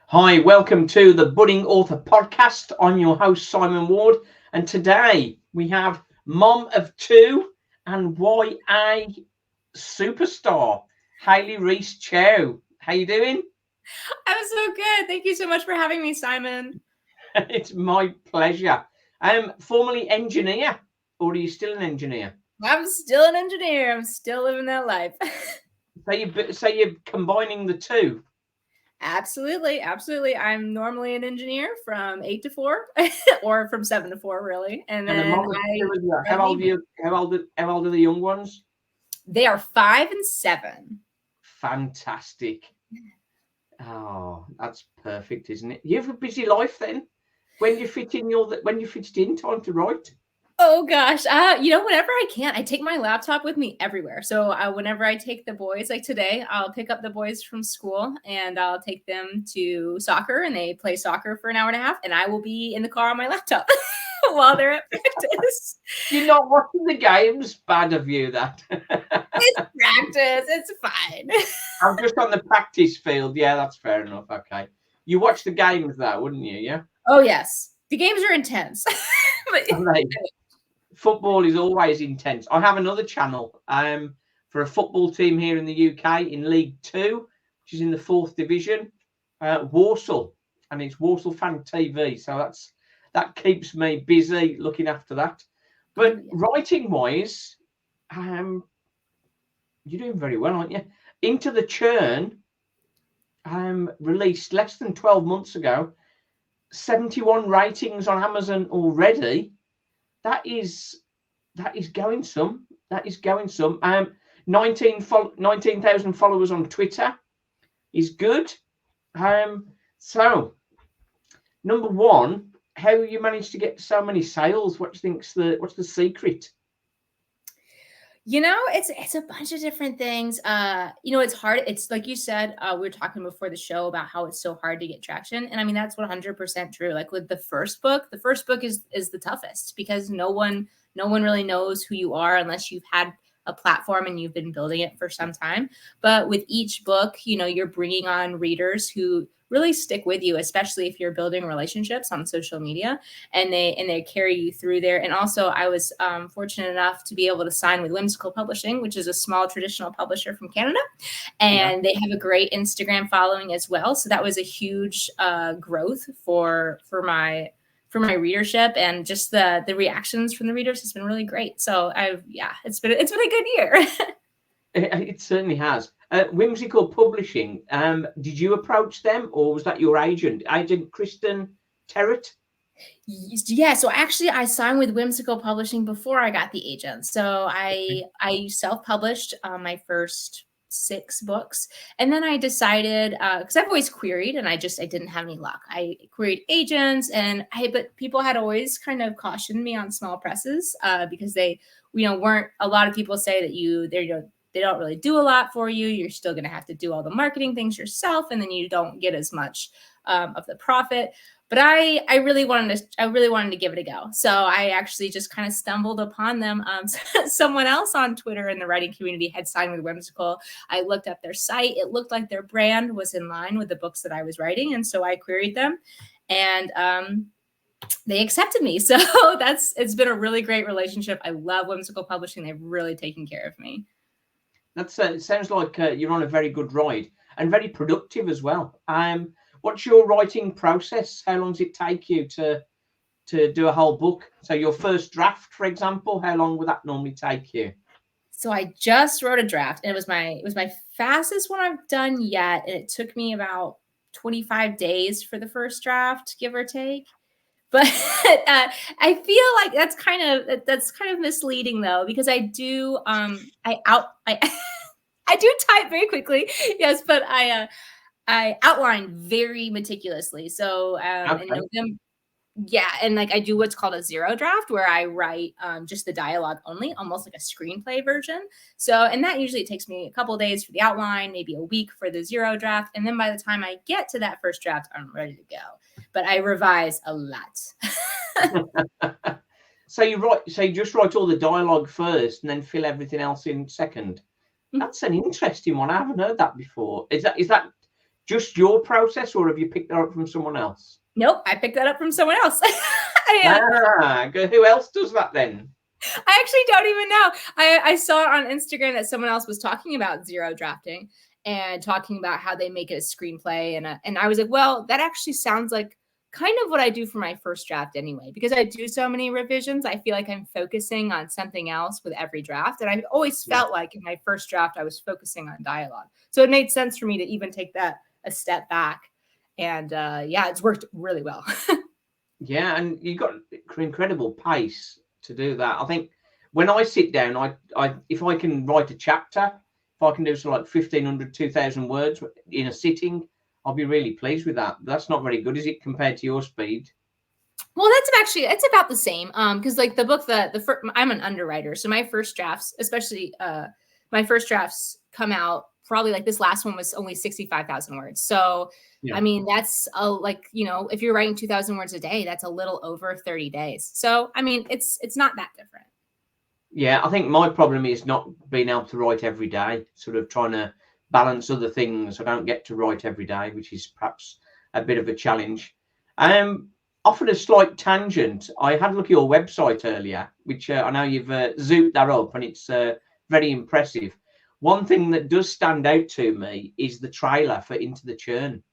Hi, welcome to the Budding Author Podcast. I'm your host, Simon Ward, and today we have mom of two and YA superstar, Hayley Reese Chow. How you doing? I'm so good. Thank you so much for having me, Simon. It's my pleasure. Formerly engineer, or are you still an engineer? I'm still an engineer. I'm still living that life. So you're combining the two. Absolutely. I'm normally an engineer from 8 to 4 or from 7 to 4, really. And And a then mom of I two as well. run How an old are evening. you? How old are the young ones? They are 5 and 7. Fantastic. Oh, that's perfect, isn't it? You have a busy life then. When you fit in time to write. Oh gosh. Whenever I can, I take my laptop with me everywhere. So whenever I take the boys, like today, I'll pick up the boys from school and I'll take them to soccer and they play soccer for an hour and a half and I will be in the car on my laptop while they're at practice. You're not watching the games. Bad of you, that. It's practice. It's fine. I'm just on the practice field. Yeah, that's fair enough. Okay. You watch the games though, wouldn't you? Yeah. Oh yes. The games are intense. But Right. Football is always intense. I have another channel for a football team here in the UK in League Two, which is in the 4th division, Walsall, and it's Walsall Fan TV. So that keeps me busy looking after that. But writing wise, you're doing very well, aren't you? Into the Churn, released less than 12 months ago, 71 ratings on Amazon already. That is going some. That is going some. 19,000 followers on Twitter is good. So number one, how you managed to get so many sales? What's the secret? It's a bunch of different things. It's hard. It's like you said, we were talking before the show about how it's so hard to get traction. And I mean, that's 100% true. Like with the first book is the toughest because no one really knows who you are unless you've had a platform and you've been building it for some time. But with each book, you're bringing on readers who really stick with you, especially if you're building relationships on social media and they carry you through there. And also I was fortunate enough to be able to sign with Whimsical Publishing, which is a small traditional publisher from Canada. And they have a great Instagram following as well. So that was a huge growth for my readership, and just the reactions from the readers has been really great. So it's been a good year. It certainly has. Whimsical Publishing. Did you approach them, or was that your agent, Kristen Terrett? Yeah, so actually I signed with Whimsical Publishing before I got the agent. So I self-published my first 6 books, and then I decided because I've always queried and I didn't have any luck. I queried agents but people had always kind of cautioned me on small presses because they weren't, a lot of people say that they don't really do a lot for you. You're still going to have to do all the marketing things yourself, and then you don't get as much of the profit. But I really wanted to give it a go. So I actually just kind of stumbled upon them. Someone else on Twitter in the writing community had signed with Whimsical. I looked up their site. It looked like their brand was in line with the books that I was writing. And so I queried them, and they accepted me. So it's been a really great relationship. I love Whimsical Publishing. They've really taken care of me. It sounds like you're on a very good ride and very productive as well. What's your writing process? How long does it take you to do a whole book? So your first draft, for example, how long would that normally take you? So I just wrote a draft, and it was my fastest one I've done yet, and it took me about 25 days for the first draft, give or take. But I feel like that's kind of misleading though, because I do I do type very quickly, yes, but I outline very meticulously. So in November, and like I do what's called a 0 draft, where I write just the dialogue only, almost like a screenplay version. So, and that usually takes me a couple of days for the outline, maybe a week for the 0 draft, and then by the time I get to that first draft, I'm ready to go. But I revise a lot. So you just write all the dialogue first, and then fill everything else in second. That's an interesting one. I haven't heard that before. Is that just your process, or have you picked that up from someone else? Nope, I picked that up from someone else. Who else does that then? I actually don't even know. I saw on Instagram that someone else was talking about zero drafting and talking about how they make it a screenplay. And I was like, well, that actually sounds like kind of what I do for my first draft anyway, because I do so many revisions. I feel like I'm focusing on something else with every draft. And I've always felt like in my first draft, I was focusing on dialogue. So it made sense for me to even take that a step back. And yeah, it's worked really well. Yeah, and you got incredible pace to do that. I think when I sit down, I if I can write a chapter, if I can do something like 1,500, 2,000 words in a sitting, I'll be really pleased with that. That's not very good, is it, compared to your speed? Well, it's about the same. Because like the book I'm an underwriter, so my first drafts, especially my first drafts come out probably like this last one was only 65,000 words. So I mean, that's like, you know, if you're writing 2,000 words a day, that's a little over 30 days. So I mean, it's not that different. Yeah, I think my problem is not being able to write every day, sort of trying to balance other things. I don't get to write every day, which is perhaps a bit of a challenge. Offered a slight tangent. I had a look at your website earlier, which I know you've zooped that up, and it's very impressive. One thing that does stand out to me is the trailer for Into the Churn.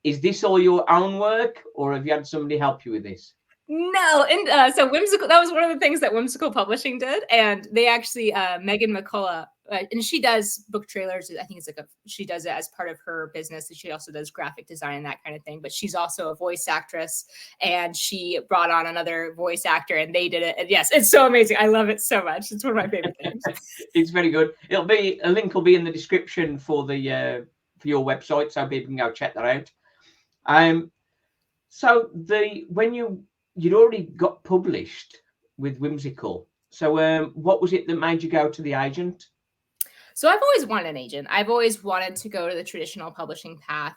Is this all your own work, or have you had somebody help you with this? No, and so Whimsical, that was one of the things that Whimsical Publishing did, and they actually Megan McCullough, and she does book trailers. I think it's like she does it as part of her business, and she also does graphic design and that kind of thing. But she's also a voice actress, and she brought on another voice actor, and they did it. And yes, it's so amazing. I love it so much. It's one of my favorite things. It's very good. A link will be in the description for the for your website, so people can go check that out. So when you'd already got published with Whimsical. So what was it that made you go to the agent? So I've always wanted an agent. I've always wanted to go to the traditional publishing path.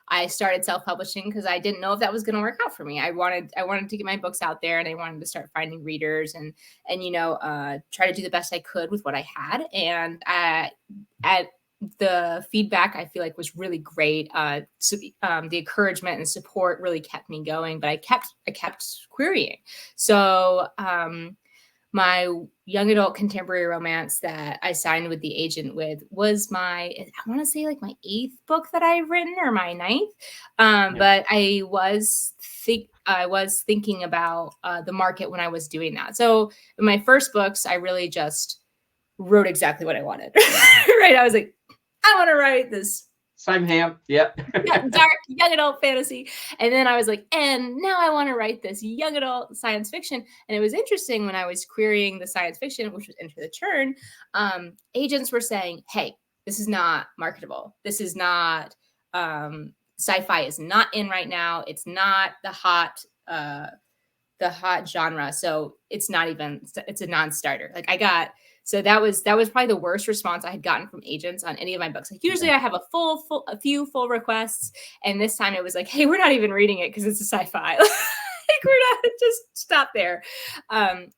I started self-publishing because I didn't know if that was going to work out for me. I wanted to get my books out there, and I wanted to start finding readers and try to do the best I could with what I had. And at the feedback I feel like was really great. So the encouragement and support really kept me going, but I kept querying. So my young adult contemporary romance that I signed with the agent with was I want to say like my 8th book that I've written, or my 9th. But I was thinking about the market when I was doing that. So in my first books, I really just wrote exactly what I wanted. Right. I was like, I want to write this. Same here. Yep. Dark young adult fantasy. And then I was like, and now I want to write this young adult science fiction. And it was interesting when I was querying the science fiction, which was Enter the Churn, agents were saying, hey, this is not marketable. This is not, sci-fi is not in right now. It's not the hot genre. So it's a non-starter. So that was probably the worst response I had gotten from agents on any of my books. Like usually I have a few full requests, and this time it was like, hey, we're not even reading it because it's a sci-fi. Like we're not, just stop there.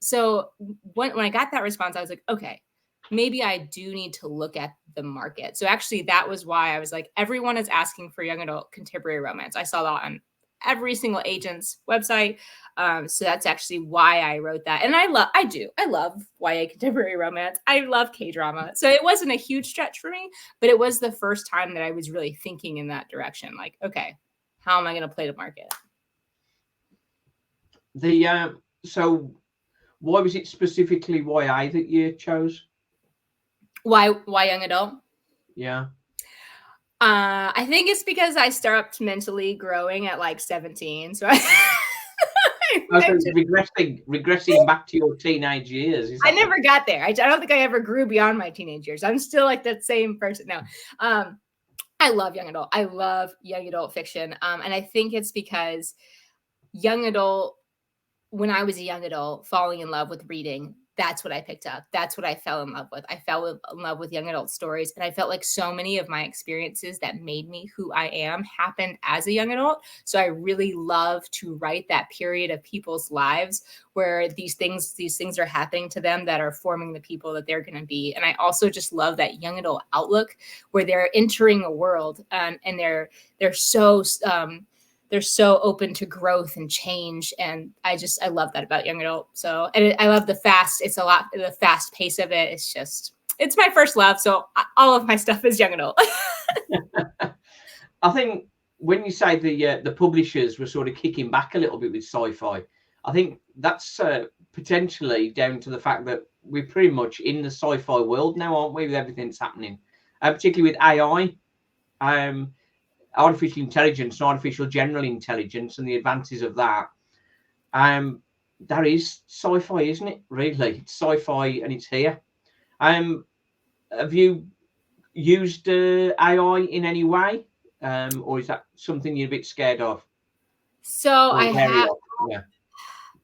So when I got that response, I was like, okay, maybe I do need to look at the market. So actually that was why I was like, everyone is asking for young adult contemporary romance. I saw that on every single agent's website. So that's actually why I wrote that. And I love YA contemporary romance. I love K-drama. So it wasn't a huge stretch for me, but it was the first time that I was really thinking in that direction. Like, okay, how am I going to play the market? So why was it specifically YA that you chose? Why young adult? Yeah. I think it's because I started mentally growing at like 17. So regressing back to your teenage years. I never got there. I don't think I ever grew beyond my teenage years. I'm still like that same person now. I love young adult. I love young adult fiction. And I think it's because young adult, when I was a young adult, falling in love with reading, that's what I picked up. That's what I fell in love with. I fell in love with young adult stories. And I felt like so many of my experiences that made me who I am happened as a young adult. So I really love to write that period of people's lives where these things are happening to them that are forming the people that they're going to be. And I also just love that young adult outlook where they're entering a world and they're so open to growth and change. And I love that about young adult. So, and I love the fast pace of it. It's my first love. So all of my stuff is young adult. I think when you say the publishers were sort of kicking back a little bit with sci-fi, I think that's potentially down to the fact that we're pretty much in the sci-fi world now, aren't we, with everything that's happening, particularly with AI. Artificial intelligence and artificial general intelligence and the advances of that. That is sci-fi, isn't it? Really, it's sci-fi and it's here. Have you used AI in any way, or is that something you're a bit scared of? So or I have. Yeah.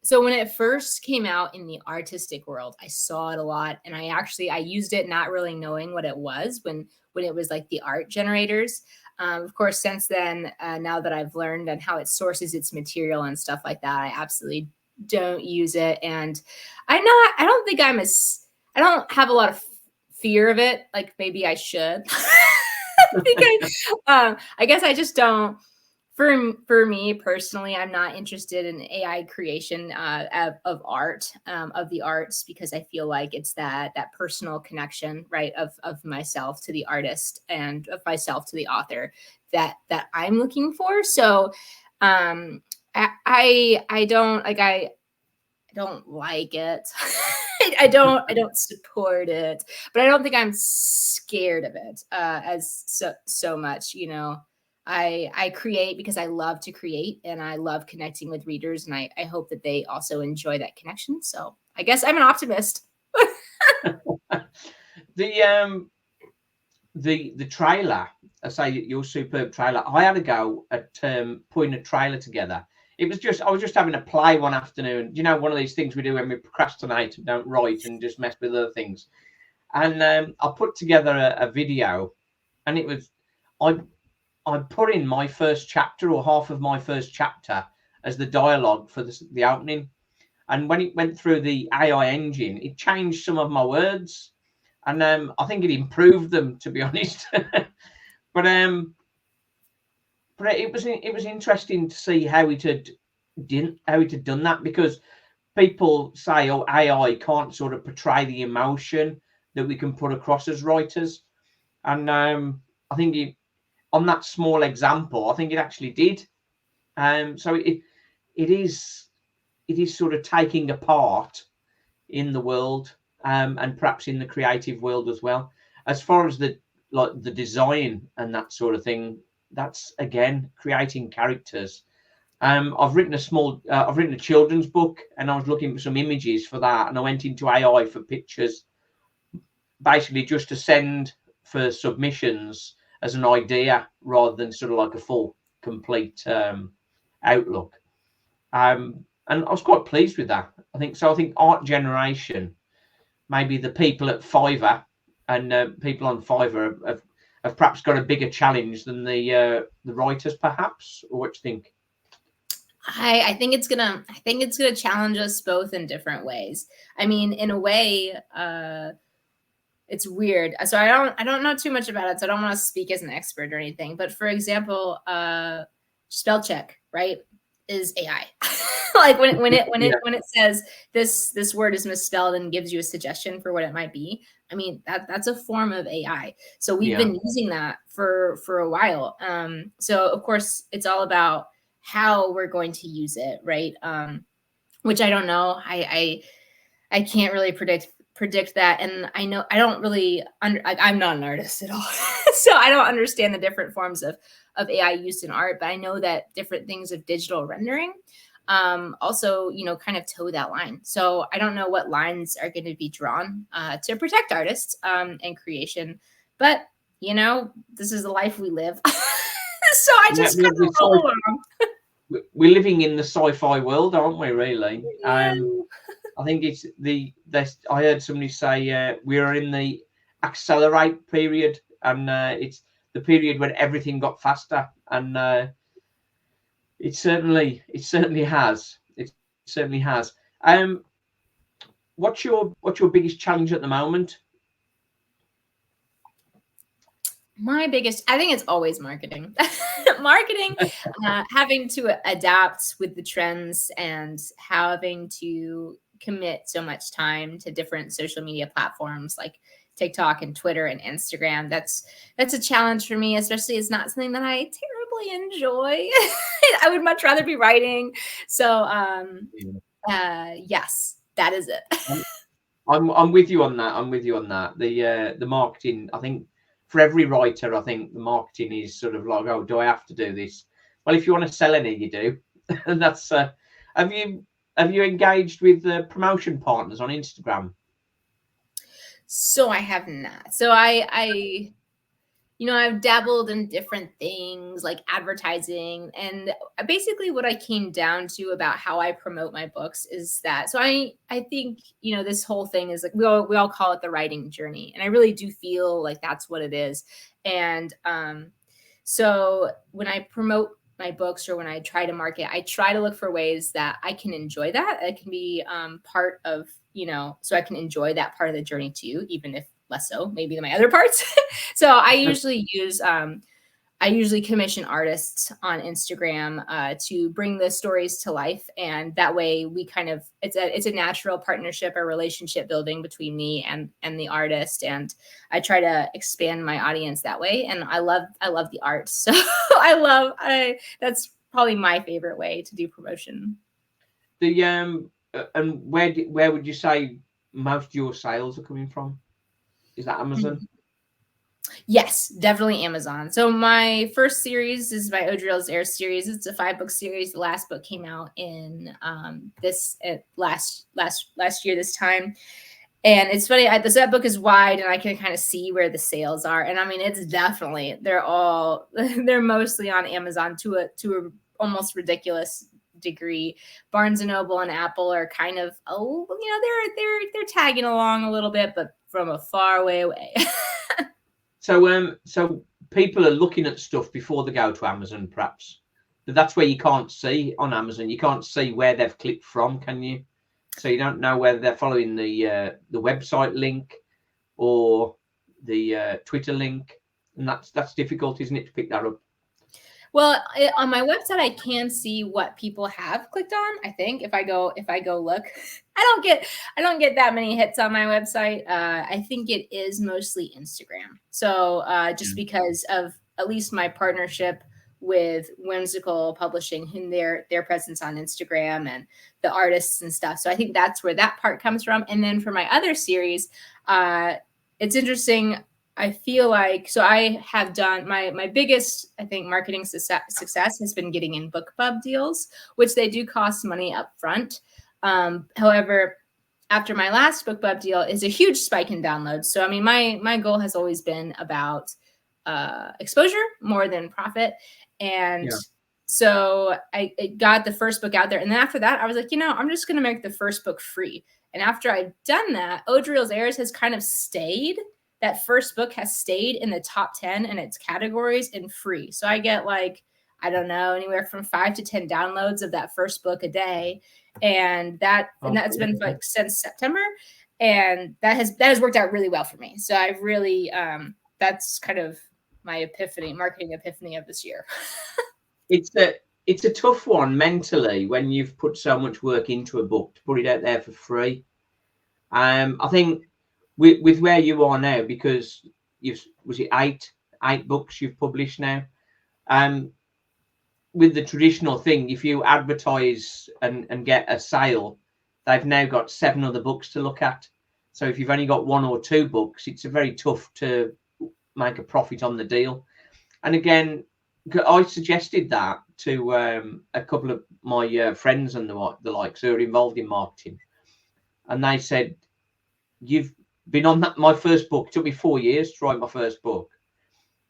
So when it first came out in the artistic world, I saw it a lot, and I used it not really knowing what it was when it was like the art generators. Of course, since then, now that I've learned and how it sources its material and stuff like that, I absolutely don't use it. And I don't have a lot of fear of it. Like maybe I should. I guess I just don't. For me personally, I'm not interested in AI creation of art, of the arts, because I feel like it's that personal connection, right, of myself to the artist and of myself to the author that I'm looking for. So I don't like it. I don't support it, but I don't think I'm scared of it as so much, you know. I create because I love to create and I love connecting with readers, and I hope that they also enjoy that connection. So I guess I'm an optimist. The trailer, I say your superb trailer. I had a go at putting a trailer together. I was just having a play one afternoon. You know, one of these things we do when we procrastinate and don't write and just mess with other things. And I put together a video, and it was I put in my first chapter or half of my first chapter as the dialogue for the opening. And when it went through the AI engine, it changed some of my words. And I think it improved them, to be honest. but it was interesting to see how it had done that, because people say, oh, AI can't sort of portray the emotion that we can put across as writers. And I think on that small example, I think it actually did. So it is sort of taking a part in the world, and perhaps in the creative world as well. As far as the design and that sort of thing, that's again creating characters. I've written a children's book, and I was looking for some images for that, and I went into AI for pictures, basically just to send for submissions as an idea rather than sort of like a full complete outlook. And I was quite pleased with that. I think art generation, maybe the people at Fiverr and people on Fiverr have perhaps got a bigger challenge than the writers, perhaps. Or what do you think? I think it's gonna challenge us both in different ways. I mean, in a way, it's weird. So I don't know too much about it, so I don't want to speak as an expert or anything. But for example, spell check, right, is AI. Like when it says this word is misspelled and gives you a suggestion for what it might be. I mean, that's a form of AI. So we've been using that for a while. So of course it's all about how we're going to use it, right? Which I don't know. I can't really predict that, and I know I don't really I'm not an artist at all. So I don't understand the different forms of AI used in art, but I know that different things of digital rendering also, you know, kind of toe that line. So I don't know what lines are going to be drawn to protect artists and creation, but you know, this is the life we live. So I just kind of roll along. We're living in the sci-fi world, aren't we, really? Yeah. I think it's I heard somebody say we are in the accelerate period, and it's the period when everything got faster, and it certainly has. It certainly has. What's your biggest challenge at the moment? My biggest, I think it's always marketing. Marketing, having to adapt with the trends and having to commit so much time to different social media platforms like TikTok and Twitter and Instagram. That's a challenge for me, especially it's not something that I terribly enjoy. I would much rather be writing. So yes, that is it. I'm with you on that. I'm with you on that. The marketing, I think for every writer, I think the marketing is sort of like, oh, do I have to do this? Well, if you want to sell any, you do. And that's have you engaged with promotion partners on Instagram? So I have not. So I I've dabbled in different things like advertising, and basically what I came down to about how I promote my books is that, so I think, this whole thing is like, we all call it the writing journey. And I really do feel like that's what it is. And so when I promote my books or when I try to market, I try to look for ways that I can enjoy that. It can be part of, so I can enjoy that part of the journey too, even if less so maybe than my other parts. So I usually commission artists on Instagram to bring the stories to life, and that way we kind of, it's a natural partnership or relationship building between me and the artist, and I try to expand my audience that way. And I love the art, so that's probably my favorite way to do promotion. And where would you say most of your sales are coming from? Is that Amazon? Yes, definitely Amazon. So my first series is my Odriel's Air series. It's a 5-book series. The last book came out in last year this time. And it's funny, that book is wide and I can kind of see where the sales are. And I mean, it's definitely, they're mostly on Amazon to a almost ridiculous degree. Barnes and Noble and Apple are kind of, they're tagging along a little bit, but from a far way away. So people are looking at stuff before they go to Amazon, perhaps. But that's where you can't see on Amazon. You can't see where they've clicked from, can you? So you don't know whether they're following the website link or the Twitter link, and that's difficult, isn't it, to pick that up? Well, on my website, I can see what people have clicked on. I think if I go look, I don't get that many hits on my website. I think it is mostly Instagram. So just because of at least my partnership with Whimsical Publishing and their presence on Instagram and the artists and stuff. So I think that's where that part comes from. And then for my other series, it's interesting. I feel like, so I have done my biggest, I think, marketing success has been getting in BookBub deals, which they do cost money up front. However, after my last BookBub deal is a huge spike in downloads. So, I mean, my goal has always been about exposure more than profit. And so I got the first book out there. And then after that, I was like, I'm just going to make the first book free. And after I've done that, Odriel's Heirs has kind of stayed. That first book has stayed in the top 10 in its categories and free. So I get anywhere from 5 to 10 downloads of that first book a day. And that's been like since September. And that has worked out really well for me. So I've really, that's kind of my marketing epiphany of this year. It's a tough one mentally when you've put so much work into a book to put it out there for free. I think with where you are now, because was it eight books you've published now? With the traditional thing, if you advertise and get a sale, they've now got 7 other books to look at. So if you've only got 1 or 2 books, it's very tough to make a profit on the deal. And again, I suggested that to a couple of my friends and the likes who are involved in marketing, and they said, "You've been on that. My first book, it took me 4 years to write my first book."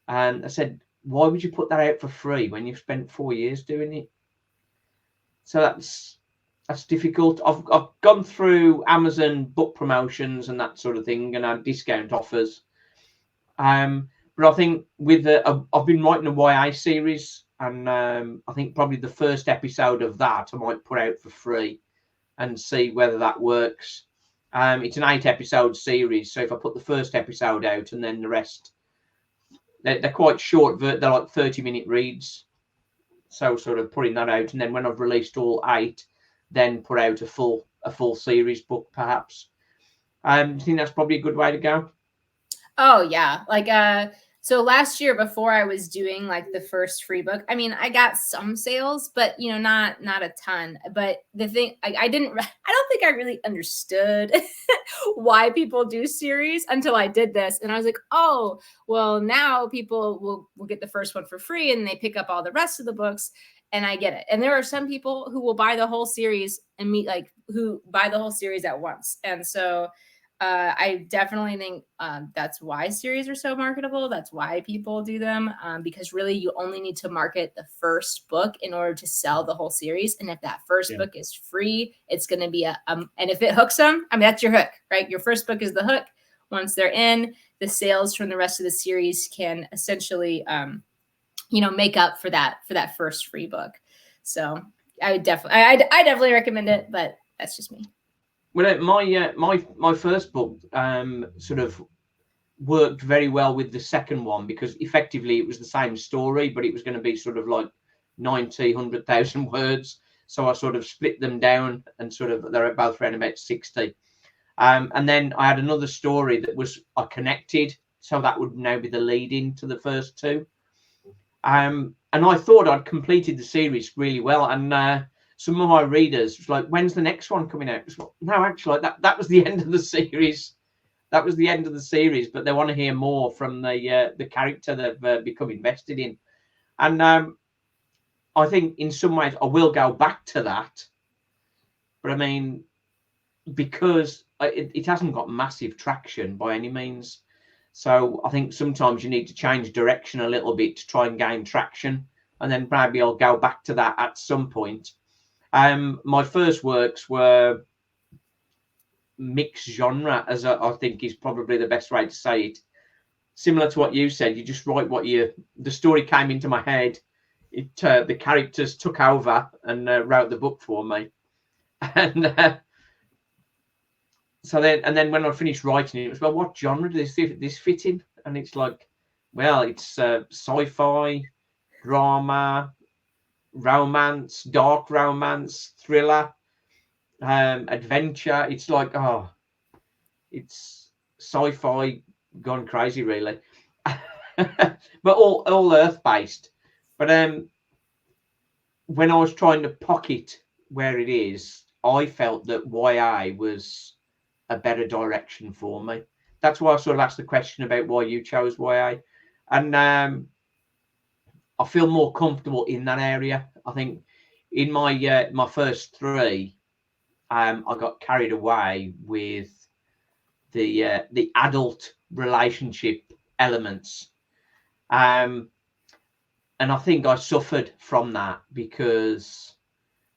And I said, "Why would you put that out for free when you've spent 4 years doing it?" So That's difficult. I've gone through Amazon book promotions and that sort of thing, and discount offers. But I think with I've been writing a YA series, and I think probably the first episode of that I might put out for free and see whether that works. It's an 8-episode series, so if I put the first episode out and then the rest, they're quite short. They're like 30-minute reads. So sort of putting that out, and then when I've released all 8, then put out a full series book, perhaps. Do you think that's probably a good way to go? Oh yeah. Like so last year before I was doing like the first free book, I mean, I got some sales, but you know, not a ton. But the thing I don't think I really understood why people do series until I did this. And I was like, oh, well, now people will get the first one for free and they pick up all the rest of the books. And I get it. And there are some people who will buy the whole series and who buy the whole series at once. And so I definitely think that's why series are so marketable. That's why people do them, because really you only need to market the first book in order to sell the whole series. And if that first book is free, it's going to be and if it hooks them, I mean, that's your hook, right? Your first book is the hook. Once they're in, the sales from the rest of the series can essentially, make up for that first free book. So I would definitely recommend it, but that's just me. Well, my first book sort of worked very well with the second one, because effectively it was the same story, but it was going to be sort of like 100,000 words. So I sort of split them down, and sort of they're both around about 60. And then I had another story that was connected, so that would now be the lead into the first 2. And I thought I'd completed the series really well, and some of my readers was like, when's the next one coming out? Like, no, actually, that was the end of the series. That was the end of the series, but they want to hear more from the character they've become invested in. And I think in some ways I will go back to that. But I mean, because it hasn't got massive traction by any means. So I think sometimes you need to change direction a little bit to try and gain traction. And then maybe I'll go back to that at some point. My first works were mixed genre, as I think is probably the best way to say it. Similar to what you said, you just write the story came into my head. The characters took over and wrote the book for me. And then when I finished writing it, it was, well, what genre does this fit in? And it's like, well, it's sci-fi, drama, romance, dark romance, thriller, adventure. It's like, it's sci-fi gone crazy, really. But all earth-based. But when I was trying to pocket where it is, I felt that YA was a better direction for me. That's why I sort of asked the question about why you chose YA. And I feel more comfortable in that area. I think in my first 3, I got carried away with the adult relationship elements, and I think I suffered from that because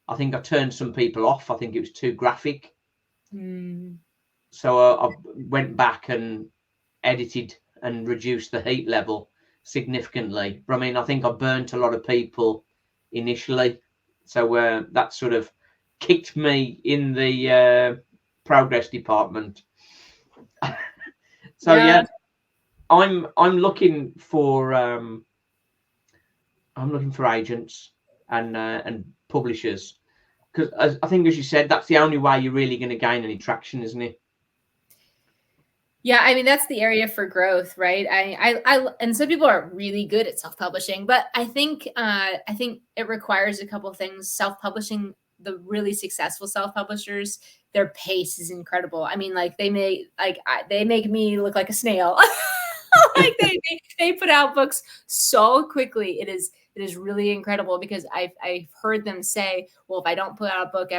I think I turned some people off. I think it was too graphic. So I went back and edited and reduced the heat level significantly. But I mean, I think I burnt a lot of people initially. So that sort of kicked me in the progress department. So yeah, I'm looking for agents and publishers, because I think, as you said, that's the only way you're really going to gain any traction, isn't it? Yeah, I mean, that's the area for growth, right? I and some people are really good at self-publishing, but I think it requires a couple of things. Self-publishing, the really successful self-publishers, their pace is incredible. I mean, like they make me look like a snail. Like they put out books so quickly. It is really incredible, because I've heard them say, well, if I don't put out a book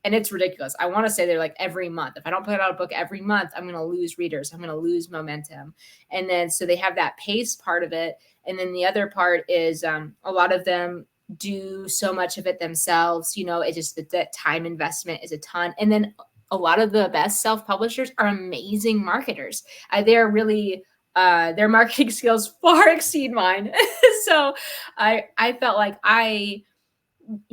and it's ridiculous. I want to say they're like every month. If I don't put out a book every month, I'm going to lose readers. I'm going to lose momentum. And then, so they have that pace part of it. And then the other part is a lot of them do so much of it themselves. It just that time investment is a ton. And then a lot of the best self-publishers are amazing marketers. They're really their marketing skills far exceed mine. So I felt like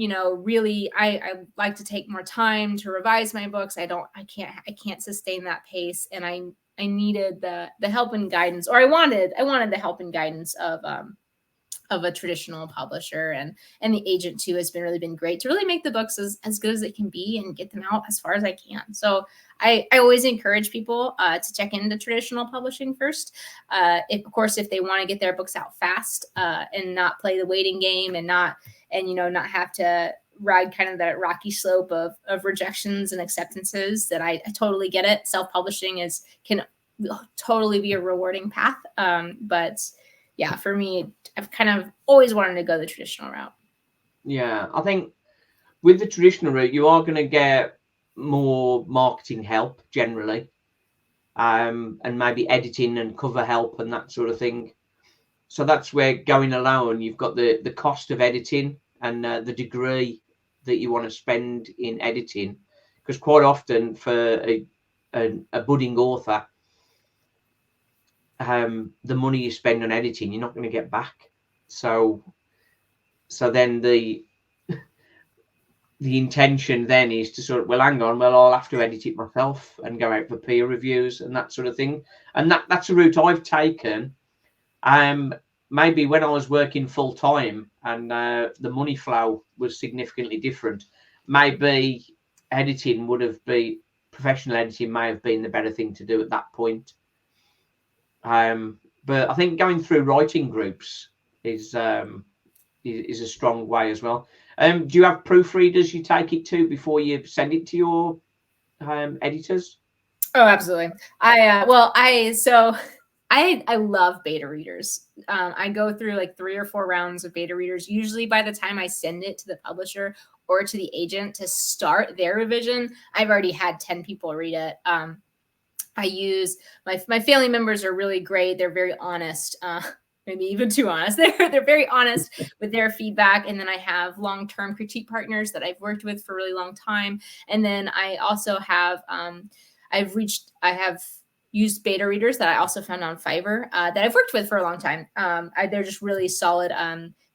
really I like to take more time to revise my books. I can't sustain that pace, and I needed the help and guidance, or I wanted the help and guidance of a traditional publisher, and the agent too has really been great to really make the books as good as it can be and get them out as far as I can. So I always encourage people to check into traditional publishing first. If they want to get their books out fast and not play the waiting game and not have to ride kind of that rocky slope of rejections and acceptances, that I totally get it. Self-publishing can totally be a rewarding path. But yeah, for me, I've kind of always wanted to go the traditional route. Yeah, I think with the traditional route, you are going to get more marketing help generally, and maybe editing and cover help and that sort of thing. So that's where going alone, you've got the cost of editing and the degree that you want to spend in editing, because quite often for a budding author, the money you spend on editing, you're not going to get back. So then the intention then is to sort of, well, hang on, I'll have to edit it myself and go out for peer reviews and that sort of thing. And that's a route I've taken. Maybe when I was working full time and the money flow was significantly different, maybe professional editing may have been the better thing to do at that point. But I think going through writing groups is a strong way as well. Do you have proofreaders you take it to before you send it to your editors? Oh, absolutely. I love beta readers. I go through like 3 or 4 rounds of beta readers. Usually by the time I send it to the publisher or to the agent to start their revision, I've already had 10 people read it. I use my family members are really great. They're very honest, maybe even too honest. They're very honest with their feedback. And then I have long-term critique partners that I've worked with for a really long time. And then I also have I have used beta readers that I also found on Fiverr that I've worked with for a long time. They're just really solid.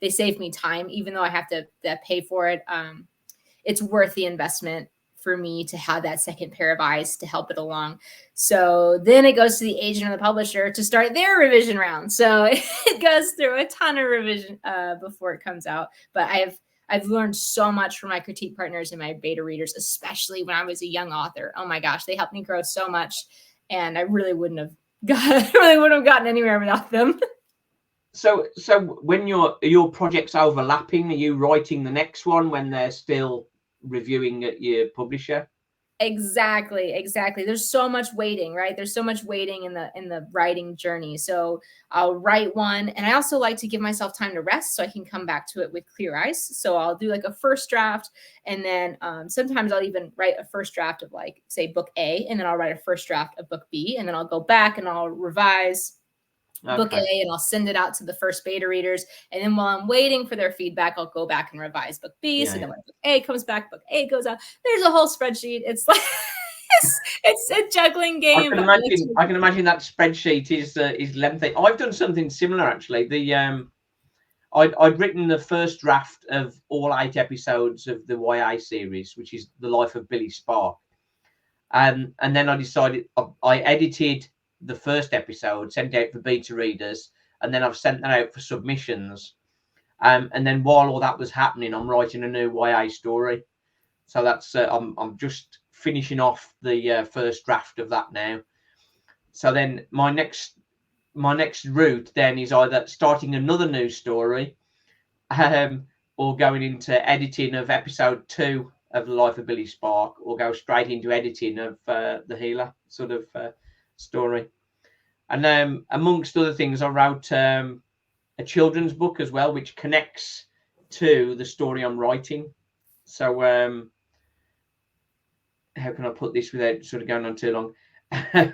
They save me time, even though I have to pay for it. It's worth the investment for me to have that second pair of eyes to help it along. So then it goes to the agent or the publisher to start their revision round. So it goes through a ton of revision before it comes out. But I've learned so much from my critique partners and my beta readers, especially when I was a young author. Oh my gosh, they helped me grow so much, and I really wouldn't have gotten anywhere without them. So when your project's overlapping, are you writing the next one when they're still reviewing at your publisher? Exactly. There's so much waiting, right? There's so much waiting in the writing journey. So I'll write one, and I also like to give myself time to rest so I can come back to it with clear eyes. So I'll do like a first draft, and then sometimes I'll even write a first draft of like, say, book A, and then I'll write a first draft of book B, and then I'll go back and I'll revise book A, and I'll send it out to the first beta readers. And then while I'm waiting for their feedback, I'll go back and revise book B. So then when book A comes back, book A goes out. There's a whole spreadsheet. It's like it's a juggling game. I can imagine that spreadsheet is lengthy. I've done something similar actually. I'd written the first draft of all 8 episodes of the YA series, which is The Life of Billy Spark. And then I decided I edited the first episode, sent it out for beta readers, and then I've sent that out for submissions. And then while all that was happening, I'm writing a new YA story. So that's I'm just finishing off the first draft of that now. So then my next route then is either starting another new story, or going into editing of episode 2 of The Life of Billy Spark, or go straight into editing of the Healer sort of story. And amongst other things, I wrote a children's book as well, which connects to the story I'm writing. So how can I put this without sort of going on too long?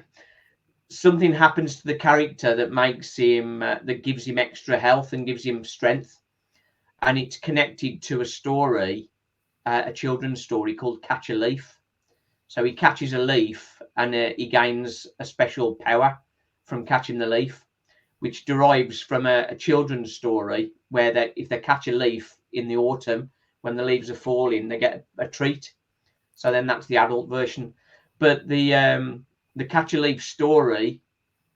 Something happens to the character that makes him that gives him extra health and gives him strength. and it's connected to a story, a children's story called Catch a Leaf. So he catches a leaf, and he gains a special power from catching the leaf, which derives from a children's story where if they catch a leaf in the autumn, when the leaves are falling, they get a treat. So then that's the adult version. But the catch a leaf story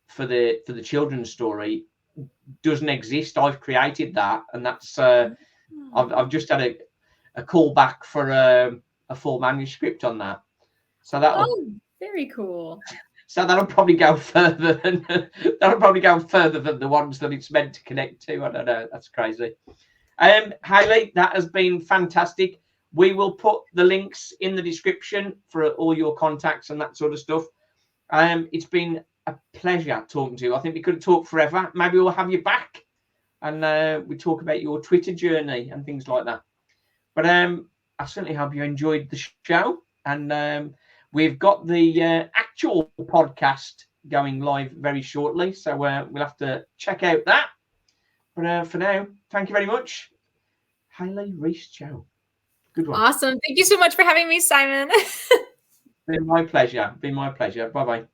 for the children's story doesn't exist. I've created that, and that's I've just had a call back for a full manuscript on that. So very cool. So that'll probably go further than the ones that it's meant to connect to. I don't know. That's crazy. Hayley, that has been fantastic. We will put the links in the description for all your contacts and that sort of stuff. It's been a pleasure talking to you. I think we could have talked forever. Maybe we'll have you back and we talk about your Twitter journey and things like that. But I certainly hope you enjoyed the show. And we've got the actual podcast going live very shortly. So we'll have to check out that. But for now, thank you very much. Hayley Reese Chow. Good one. Awesome. Thank you so much for having me, Simon. Been my pleasure. Bye-bye.